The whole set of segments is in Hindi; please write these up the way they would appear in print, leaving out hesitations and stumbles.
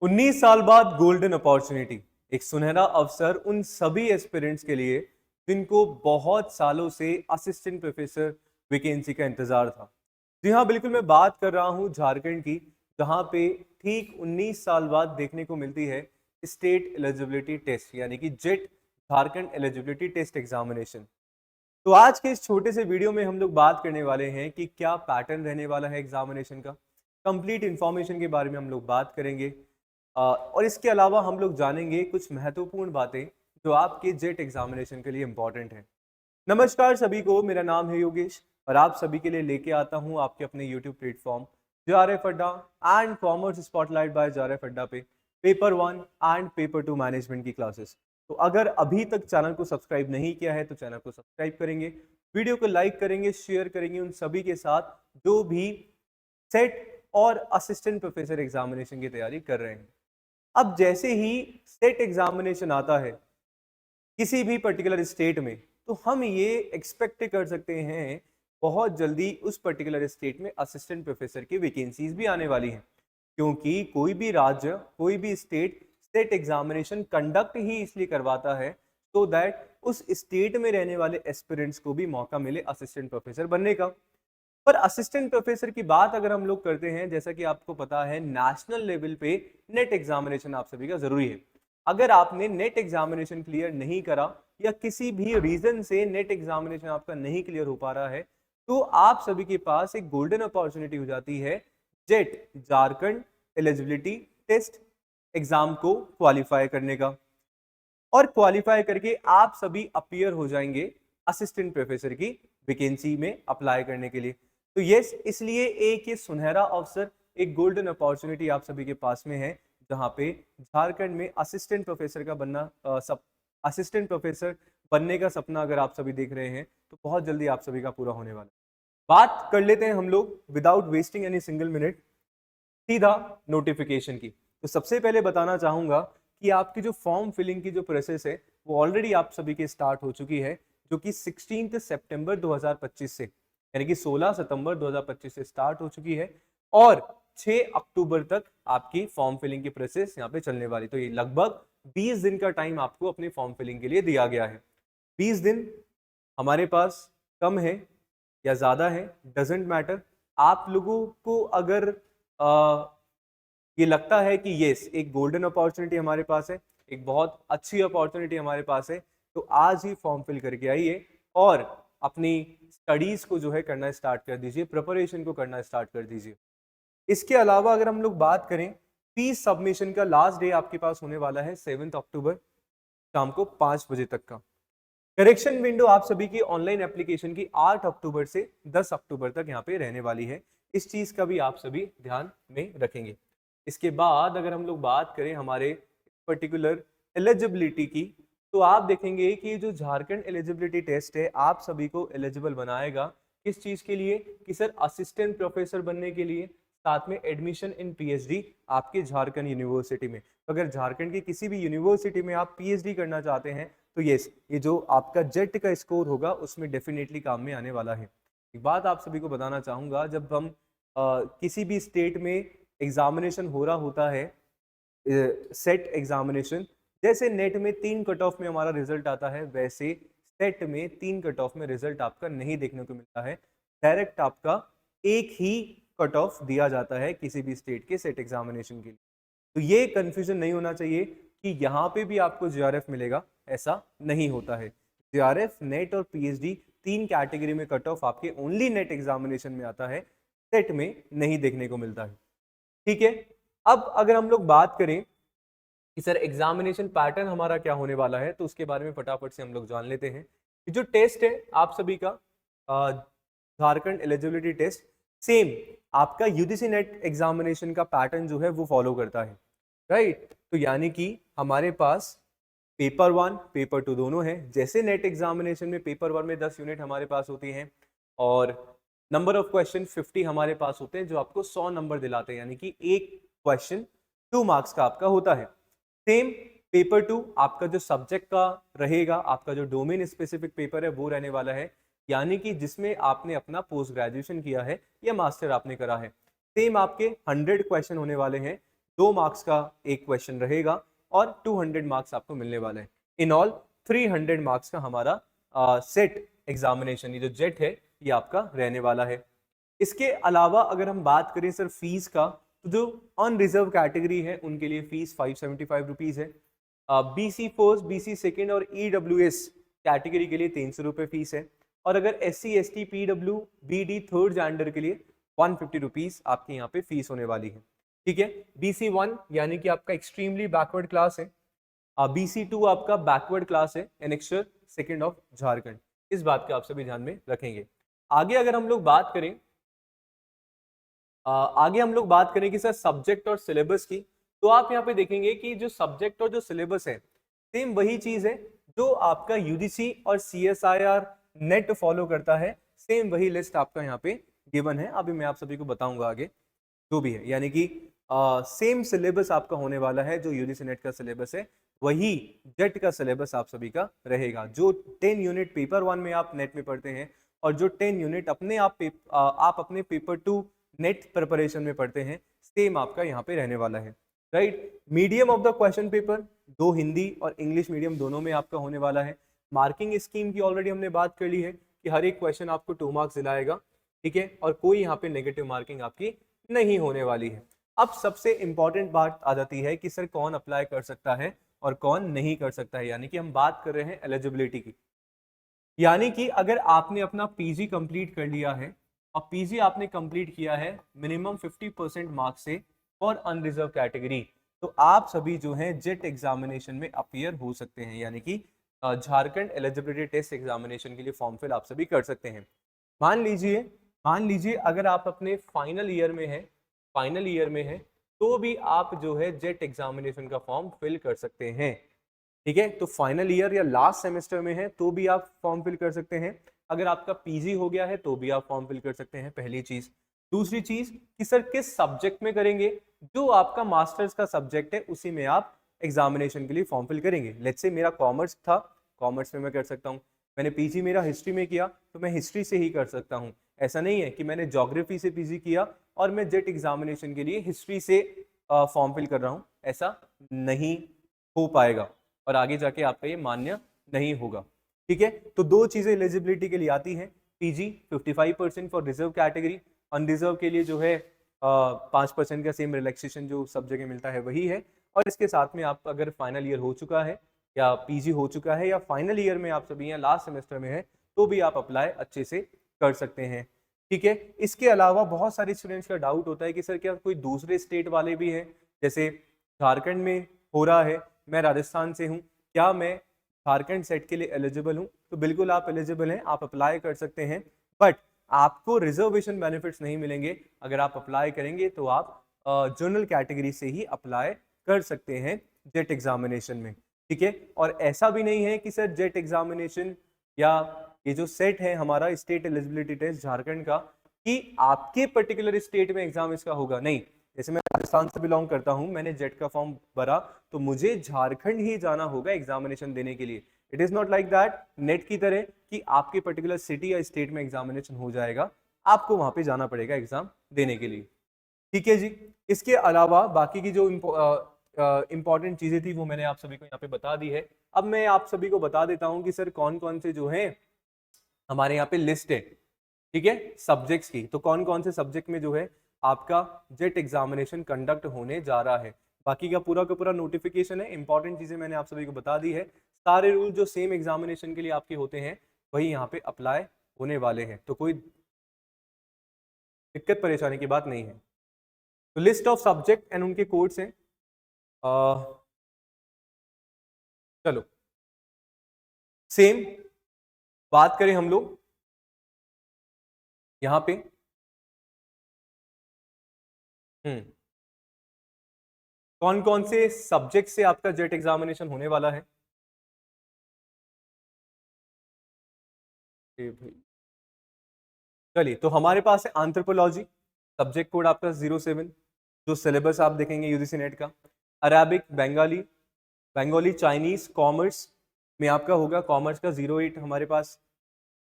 19 साल बाद गोल्डन अपॉर्चुनिटी, एक सुनहरा अवसर उन सभी एस्पिरेंट्स के लिए जिनको बहुत सालों से असिस्टेंट प्रोफेसर वैकेंसी का इंतजार था। जी हाँ, बिल्कुल मैं बात कर रहा हूँ झारखंड की, जहाँ पे ठीक 19 साल बाद देखने को मिलती है स्टेट एलिजिबिलिटी टेस्ट यानी कि JET, Jharkhand eligibility test examination. तो आज के इस छोटे से वीडियो में हम लोग बात करने वाले हैं कि क्या पैटर्न रहने वाला है एग्जामिनेशन का। कंप्लीट इन्फॉर्मेशन के बारे में हम लोग बात करेंगे और इसके अलावा हम लोग जानेंगे कुछ महत्वपूर्ण बातें जो आपके जेट एग्जामिनेशन के लिए इंपॉर्टेंट हैं। नमस्कार सभी को, मेरा नाम है योगेश और आप सभी के लिए लेके आता हूं आपके अपने YouTube platform JRF Adda and commerce spotlight by JRF Adda पे पेपर 1 एंड पेपर 2 मैनेजमेंट की क्लासेस। तो अगर अभी तक चैनल को सब्सक्राइब नहीं किया है तो चैनल को सब्सक्राइब करेंगे, वीडियो को लाइक करेंगे, शेयर करेंगे उन सभी के साथ जो भी सेट और असिस्टेंट प्रोफेसर एग्जामिनेशन की तैयारी कर रहे हैं। अब जैसे ही सेट एग्जामिनेशन आता है किसी भी पर्टिकुलर स्टेट में, तो हम ये एक्सपेक्ट कर सकते हैं बहुत जल्दी उस पर्टिकुलर स्टेट में असिस्टेंट प्रोफेसर की वैकेंसीज भी आने वाली हैं, क्योंकि कोई भी राज्य, कोई भी स्टेट स्टेट एग्जामिनेशन कंडक्ट ही इसलिए करवाता है तो दैट उस स्टेट में रहने वाले एस्पिरेंट्स को भी मौका मिले असिस्टेंट प्रोफेसर बनने का। पर असिस्टेंट प्रोफेसर की बात अगर हम लोग करते हैं, जैसा कि आपको पता है नेशनल लेवल पे नेट एग्जामिनेशन आप सभी का जरूरी है। अगर आपने नेट एग्जामिनेशन क्लियर नहीं करा या किसी भी रीजन से नेट एग्जामिनेशन आपका नहीं क्लियर हो पा रहा है, तो आप सभी के पास एक गोल्डन अपॉर्चुनिटी हो जाती है JET, Jharkhand eligibility test exam को क्वालिफाई करने का। और क्वालिफाई करके आप सभी अपीयर हो जाएंगे असिस्टेंट प्रोफेसर की वैकेंसी में अप्लाई करने के लिए। तो यस, इसलिए एक ये सुनहरा अवसर, एक गोल्डन अपॉर्चुनिटी आप सभी के पास में है, जहां पे झारखंड में असिस्टेंट प्रोफेसर का बनना असिस्टेंट प्रोफेसर बनने का सपना अगर आप सभी देख रहे हैं तो बहुत जल्दी आप सभी का पूरा होने वाला है। बात कर लेते हैं हम लोग without wasting any single minute सीधा नोटिफिकेशन की। तो सबसे पहले बताना चाहूंगा कि आपकी जो फॉर्म फिलिंग की जो प्रोसेस है वो ऑलरेडी आप सभी की स्टार्ट हो चुकी है, जो कि 16 सितंबर 2025 से यानी कि 16 सितंबर 2025 से स्टार्ट हो चुकी है और 6 अक्टूबर तक आपकी फॉर्म फिलिंग की प्रोसेस यहाँ पे चलने वाली। तो ये लगभग 20 दिन का टाइम आपको अपनी फॉर्म फिलिंग के लिए दिया गया है। 20 दिन हमारे पास कम है या ज़्यादा है, डजेंट मैटर। आप लोगों को अगर ये लगता है कि यस, एक गोल्डन अपॉर्चुनिटी हमारे पास है, एक बहुत अच्छी अपॉर्चुनिटी हमारे पास है, तो आज ही फॉर्म फिल करके आइए और अपनी स्टडीज को जो है करना स्टार्ट कर दीजिए, प्रिपरेशन को करना स्टार्ट कर दीजिए। इसके अलावा अगर हम लोग बात करें, फीस सबमिशन का लास्ट डे आपके पास होने वाला है 7 अक्टूबर शाम को 5 बजे तक का। करेक्शन विंडो आप सभी की ऑनलाइन एप्लीकेशन की 8 अक्टूबर से 10 अक्टूबर तक यहाँ पे रहने वाली है। इस चीज का भी आप सभी ध्यान में रखेंगे। इसके बाद अगर हम लोग बात करें हमारे पर्टिकुलर एलिजिबिलिटी की, तो आप देखेंगे कि ये जो झारखंड एलिजिबिलिटी टेस्ट है आप सभी को एलिजिबल बनाएगा किस चीज के लिए, कि सर असिस्टेंट प्रोफेसर बनने के लिए, साथ में एडमिशन इन पीएचडी आपके झारखंड यूनिवर्सिटी में। तो अगर झारखंड की किसी भी यूनिवर्सिटी में आप पीएचडी करना चाहते हैं तो यस, ये जो आपका जेट का स्कोर होगा उसमें डेफिनेटली काम में आने वाला है। एक बात आप सभी को बताना चाहूंगा, जब हम किसी भी स्टेट में एग्जामिनेशन हो रहा होता है, सेट एग्जामिनेशन, जैसे नेट में 3 कट ऑफ में हमारा रिजल्ट आता है, वैसे सेट में 3 कट ऑफ में रिजल्ट आपका नहीं देखने को मिलता है। डायरेक्ट आपका एक ही कट ऑफ दिया जाता है किसी भी स्टेट के सेट एग्जामिनेशन के लिए। तो ये कंफ्यूजन नहीं होना चाहिए कि यहाँ पे भी आपको जीआरएफ मिलेगा, ऐसा नहीं होता है। जीआरएफ, नेट और पीएचडी 3 कैटेगरी में कट ऑफ आपके ओनली नेट एग्जामिनेशन में आता है, सेट में नहीं देखने को मिलता है। ठीक है, अब अगर हम लोग बात करें कि सर एग्जामिनेशन पैटर्न हमारा क्या होने वाला है, तो उसके बारे में फटाफट से हम लोग जान लेते हैं। जो टेस्ट है आप सभी का झारखंड एलिजिबिलिटी टेस्ट, सेम आपका यूजीसी नेट एग्जामिनेशन का पैटर्न जो है वो फॉलो करता है, राइट। तो यानी कि हमारे पास पेपर 1 पेपर 2 दोनों है। जैसे नेट एग्जामिनेशन में पेपर 1 में 10 यूनिट हमारे पास होती हैं और नंबर ऑफ क्वेश्चन 50 हमारे पास होते हैं, जो आपको 100 नंबर दिलाते हैं, यानी कि एक क्वेश्चन 2 मार्क्स का आपका होता है। सेम पेपर 2 आपका जो सब्जेक्ट का रहेगा, आपका जो डोमेन स्पेसिफिक पेपर है वो रहने वाला है, यानी कि जिसमें आपने अपना पोस्ट ग्रेजुएशन किया है या मास्टर आपने करा है। सेम आपके 100 क्वेश्चन होने वाले हैं, 2 मार्क्स का एक क्वेश्चन रहेगा और 200 मार्क्स आपको मिलने वाले हैं। इन ऑल 300 मार्क्स का हमारा सेट एग्जामिनेशन, ये जो जेट है ये आपका रहने वाला है। इसके अलावा अगर हम बात करें सर फीस का, तो जो अनरिजर्व कैटेगरी है उनके लिए फीस 575 रुपीज़ है। बीसी फर्स्ट, बीसी सेकेंड और ईडब्ल्यूएस कैटेगरी के लिए 300 रुपये फीस है। और अगर SC ST PW BD third gender के लिए 150 रुपीज़ आपके यहाँ पे फीस होने वाली है। ठीक है, BC1 यानी कि आपका एक्सट्रीमली बैकवर्ड क्लास है, BC2 आपका बैकवर्ड क्लास है, एनेक्चर सेकेंड ऑफ झारखंड। इस बात का आप सभी ध्यान में रखेंगे। आगे अगर हम लोग बात करें कि सर सब्जेक्ट और सिलेबस की, तो आप यहाँ पे देखेंगे कि जो सब्जेक्ट और जो सिलेबस है सेम वही चीज है जो आपका UGC और CSIR नेट फॉलो करता है, सेम वही लिस्ट आपका यहाँ पे गिवन है। अभी मैं आप सभी को बताऊंगा आगे जो भी है, यानी कि सेम सिलेबस आपका होने वाला है। जो UGC नेट का सिलेबस है वही जेट का सिलेबस आप सभी का रहेगा। जो 10 यूनिट पेपर 1 में आप नेट में पढ़ते हैं और जो 10 यूनिट आप अपने पेपर 2 नेट प्रिपरेशन में पढ़ते हैं, सेम आपका यहाँ पे रहने वाला है। Right, medium of the question paper 2 Hindi और इंग्लिश मीडियम दोनों में आपका होने वाला है। मार्किंग स्कीम की ऑलरेडी हमने बात कर ली है कि हर एक क्वेश्चन आपको 2 मार्क्स दिलाएगा। ठीक है, और कोई यहाँ पे नेगेटिव मार्किंग आपकी नहीं होने वाली है। अब सबसे इंपॉर्टेंट बात आ जाती है कि सर कौन अप्लाई कर सकता है और कौन नहीं कर सकता है, यानी कि हम बात कर रहे हैं एलिजिबिलिटी की। यानी कि अगर आपने अपना PG कंप्लीट कर लिया है और PG आपने कंप्लीट किया है मिनिमम 50% मार्क्स से फॉर अनरिजर्व कैटेगरी, तो आप सभी जो हैं जेट एग्जामिनेशन में अपीयर हो सकते हैं, यानी कि झारखंड एलिजिबिलिटी टेस्ट एग्जामिनेशन के लिए फॉर्म फिल आप सभी कर सकते हैं। मान लीजिए अगर आप अपने फाइनल ईयर में है तो भी आप जो है जेट एग्जामिनेशन का फॉर्म फिल कर सकते हैं। ठीक है, तो फाइनल ईयर या लास्ट सेमेस्टर में है तो भी आप फॉर्म फिल कर सकते हैं। अगर आपका PG हो गया है तो भी आप फॉर्म फिल कर सकते हैं, पहली चीज। दूसरी चीज कि सर किस सब्जेक्ट में करेंगे, जो आपका मास्टर्स का सब्जेक्ट है उसी में आप एग्जामिनेशन के लिए फॉर्म फिल करेंगे। लेट्स से मेरा कॉमर्स था, कॉमर्स में मैं कर सकता हूँ। मैंने PG मेरा हिस्ट्री में किया तो मैं हिस्ट्री से ही कर सकता हूँ। ऐसा नहीं है कि मैंने ज्योग्राफी से PG किया और मैं जेट एग्जामिनेशन के लिए हिस्ट्री से फॉर्म फिल कर रहा हूँ, ऐसा नहीं हो पाएगा और आगे जाके आपका ये मान्य नहीं होगा। ठीक है, तो 2 चीजें एलिजिबिलिटी के लिए आती हैं। PG 55% for reserve category, unreserved के लिए जो है 5% का सेम रिलैक्सेशन जो सब जगह मिलता है वही है। और इसके साथ में आप अगर फाइनल ईयर हो चुका है या PG हो चुका है या फाइनल ईयर में आप सभी या लास्ट सेमेस्टर में है तो भी आप अप्लाई अच्छे से कर सकते हैं। ठीक है, इसके अलावा बहुत सारे स्टूडेंट्स का डाउट होता है कि सर क्या कोई दूसरे स्टेट वाले भी हैं, जैसे झारखंड में हो रहा है, मैं राजस्थान से हूँ, क्या मैं झारखंड सेट के लिए एलिजिबल हूँ? तो बिल्कुल आप एलिजिबल हैं, आप अप्लाई कर सकते हैं, बट आपको रिजर्वेशन बेनिफिट्स नहीं मिलेंगे। अगर आप अप्लाई करेंगे तो आप जनरल कैटेगरी से ही अप्लाई कर सकते हैं जेट एग्जामिनेशन में। ठीक है, और ऐसा भी नहीं है कि सर जेट एग्जामिनेशन या ये जो सेट है हमारा स्टेट एलिजिबिलिटी टेस्ट झारखंड का, कि आपके पर्टिकुलर स्टेट में एग्जाम इसका होगा, नहीं। जैसे मैं राजस्थान से बिलोंग करता हूं, मैंने जेट का फॉर्म भरा तो मुझे झारखंड ही जाना होगा एग्जामिनेशन देने के लिए। It is not like that net की तरह कि आपके पर्टिकुलर सिटी या स्टेट में एग्जामिनेशन हो जाएगा, आपको वहां पे जाना पड़ेगा एग्जाम देने के लिए। ठीक है जी, इसके अलावा बाकी की जो इंपॉर्टेंट चीजें थी वो मैंने आप सभी को यहाँ पे बता दी है। अब मैं आप सभी को बता देता हूँ कि सर कौन कौन से जो है हमारे यहाँ पे लिस्ट है, ठीक है, सब्जेक्ट्स की। तो कौन कौन से सब्जेक्ट में जो है आपका जेट एग्जामिनेशन कंडक्ट होने जा रहा है, बाकी का पूरा नोटिफिकेशन है। इंपॉर्टेंट चीजें मैंने आप सभी को बता दी है। सारे रूल जो सेम एग्जामिनेशन के लिए आपके होते हैं वही यहाँ पे अप्लाई होने वाले हैं, तो कोई दिक्कत परेशानी की बात नहीं है। तो लिस्ट ऑफ सब्जेक्ट एंड उनके कोड्स हैं। चलो सेम बात करें हम लोग यहां पे, कौन कौन से सब्जेक्ट से आपका जेट एग्जामिनेशन होने वाला है। चलिए, तो हमारे पास है एंथ्रोपोलॉजी, सब्जेक्ट कोड आपका 07, जो सिलेबस आप देखेंगे यूजीसी नेट का। अरेबिक, बंगाली, चाइनीज, कॉमर्स में आपका होगा, कॉमर्स का 08 हमारे पास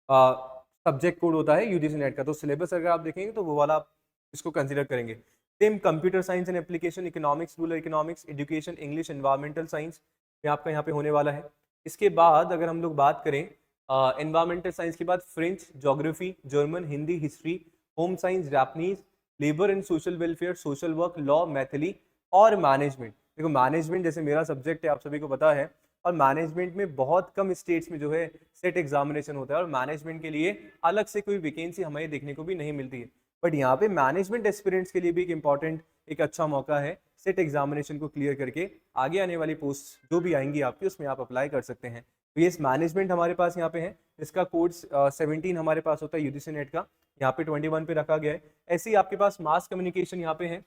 सब्जेक्ट कोड होता है यूजीसी नेट का। तो सिलेबस अगर आप देखेंगे तो वो वाला आप इसको कंसीडर करेंगे। Same computer science and application, economics, rural economics, education, English, environmental science में आपका यहाँ पे होने वाला है। इसके बाद अगर हम लोग बात करें एनवायरमेंटल साइंस के बाद French, geography, German, Hindi, history, home science, Japanese, labour and social welfare, social work, law, Maithili और मैनेजमेंट। देखो मैनेजमेंट जैसे मेरा सब्जेक्ट है, आप सभी को पता है, और मैनेजमेंट में बहुत कम स्टेट्स में जो है सेट एग्जामिनेशन होता है और मैनेजमेंट के लिए अलग से कोई वैकेंसी हमें देखने को भी नहीं मिलती है। बट यहाँ पे मैनेजमेंट एस्पिरेंट्स के लिए भी एक इंपॉर्टेंट, एक अच्छा मौका है, सेट एग्जामिनेशन को क्लियर करके आगे आने वाली पोस्ट जो भी आएंगी आपकी उसमें आप अप्लाई कर सकते हैं। तो ये मैनेजमेंट हमारे पास यहाँ पे है, इसका कोर्स 17 हमारे पास होता है यूजीसी नेट का, यहाँ पे 21 पे रखा गया है। ऐसे ही आपके पास मास कम्युनिकेशन यहाँ पे है,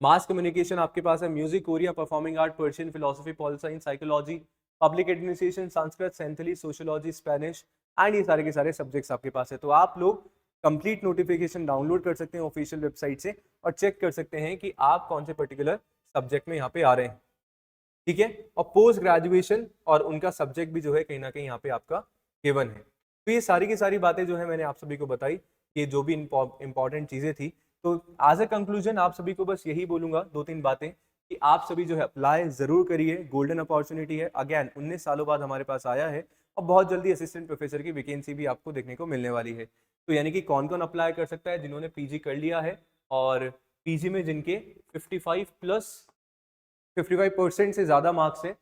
मास कम्युनिकेशन आपके पास है music, Korea, performing art, Persian, philosophy, pol science, psychology, public administration, Sanskrit, Santhali, sociology, Spanish and ये सारे के सारे सब्जेक्ट्स आपके पास है। तो आप लोग कंप्लीट नोटिफिकेशन डाउनलोड कर सकते हैं ऑफिशियल वेबसाइट से और चेक कर सकते हैं कि आप कौन से पर्टिकुलर सब्जेक्ट में यहाँ पे आ रहे हैं, ठीक है। और पोस्ट ग्रेजुएशन और उनका सब्जेक्ट भी जो है कहीं ना कहीं यहाँ पे आपका गिवन है। तो ये सारी की सारी बातें जो है मैंने आप सभी को बताई, ये जो भी इंपॉर्टेंट चीजें थी। तो एज अ कंक्लूजन आप सभी को बस यही बोलूंगा, दो तीन बातें, कि आप सभी जो है अप्लाई जरूर करिए, गोल्डन अपॉर्चुनिटी है, अगेन 19 सालों बाद हमारे पास आया है और बहुत जल्दी असिस्टेंट प्रोफेसर की वैकेंसी भी आपको देखने को मिलने वाली है। तो यानी कि कौन कौन अप्लाई कर सकता है, जिन्होंने पीजी कर लिया है और पीजी में जिनके 55% से ज़्यादा मार्क्स है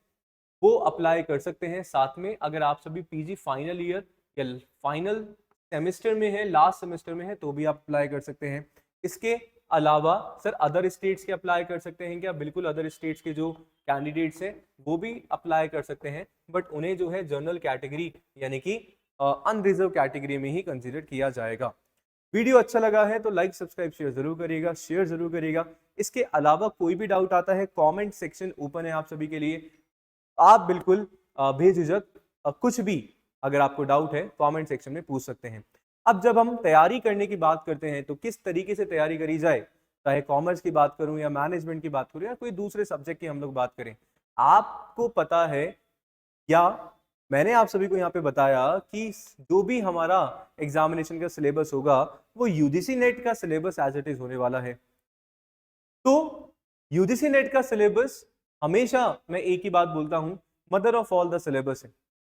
वो अप्लाई कर सकते हैं। साथ में अगर आप सभी पीजी फाइनल ईयर या फाइनल सेमेस्टर में है, लास्ट सेमेस्टर में है, तो भी आप अप्लाई कर सकते हैं। इसके अलावा सर अदर स्टेट्स के अप्लाई कर सकते हैं क्या? बिल्कुल, अदर स्टेट्स के जो कैंडिडेट्स हैं वो भी अप्लाई कर सकते हैं, बट उन्हें जो है जनरल कैटेगरी यानी कि अनरिजर्व कैटेगरी में ही कंसिडर किया जाएगा। वीडियो अच्छा लगा है तो लाइक, सब्सक्राइब, शेयर जरूर करिएगा, शेयर जरूर करिएगा। इसके अलावा कोई भी डाउट आता है, कमेंट सेक्शन ओपन है आप सभी के लिए, आप बिल्कुल बेझिझक कुछ भी अगर आपको डाउट है कमेंट सेक्शन में पूछ सकते हैं। अब जब हम तैयारी करने की बात करते हैं तो किस तरीके से तैयारी करी जाए, चाहे कॉमर्स की बात करूं या मैनेजमेंट की बात करूं या कोई दूसरे सब्जेक्ट की हम लोग बात करें, आपको पता है या मैंने आप सभी को यहाँ पे बताया कि जो भी हमारा एग्जामिनेशन का सिलेबस होगा वो यूजीसी नेट का सिलेबस एज इट इज होने वाला है। तो यूजीसी नेट का सिलेबस हमेशा मैं एक ही बात बोलता हूं, mother of all the syllabus है,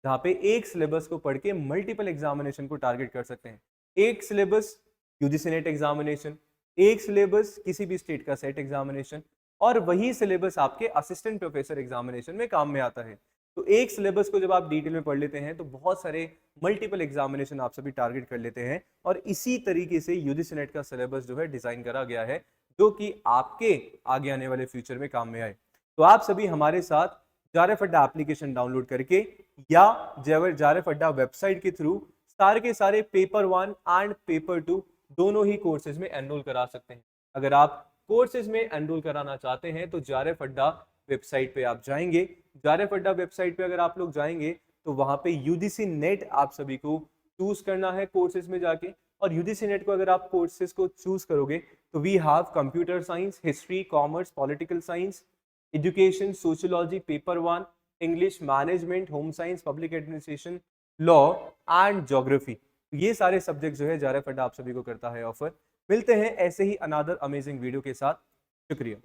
जहां पे एक सिलेबस को पढ़ के मल्टीपल एग्जामिनेशन को टारगेट कर सकते हैं। एक सिलेबस यूजीसी नेट एग्जामिनेशन, एक सिलेबस किसी भी स्टेट का सेट एग्जामिनेशन, और वही सिलेबस आपके असिस्टेंट प्रोफेसर एग्जामिनेशन में काम में आता है। तो एक सिलेबस को जब आप डिटेल में पढ़ लेते हैं तो बहुत सारे मल्टीपल एग्जामिनेशन आप सभी टारगेट कर लेते हैं, और इसी तरीके से यूजीसी नेट का सिलेबस जो है डिजाइन करा गया है जो कि आपके आगे आने वाले फ्यूचर में काम में आए। तो आप सभी हमारे साथ जारेफ अड्डा एप्लीकेशन डाउनलोड करके या जारेफ अड्डा वेबसाइट के थ्रू सारे के सारे पेपर 1 एंड पेपर 2 दोनों ही कोर्सेज में एनरोल करा सकते हैं। अगर आप कोर्सेज में एनरोल कराना चाहते हैं तो जारेफ अड्डा वेबसाइट पे आप जाएंगे। जारेफ अड्डा वेबसाइट पे अगर आप लोग जाएंगे तो वहां पे यूजीसी नेट आप सभी को चूज करना है कोर्सेज में जाके, और यूजीसी नेट को अगर आप कोर्सेज को चूज करोगे तो we have computer science, history, commerce, political science, education, sociology, paper 1, English, management, home science, public administration, law and geography. ये सारे सब्जेक्ट जो है जारेफ अड्डा आप सभी को करता है ऑफर। मिलते हैं ऐसे ही अनदर अमेजिंग वीडियो के साथ। शुक्रिया।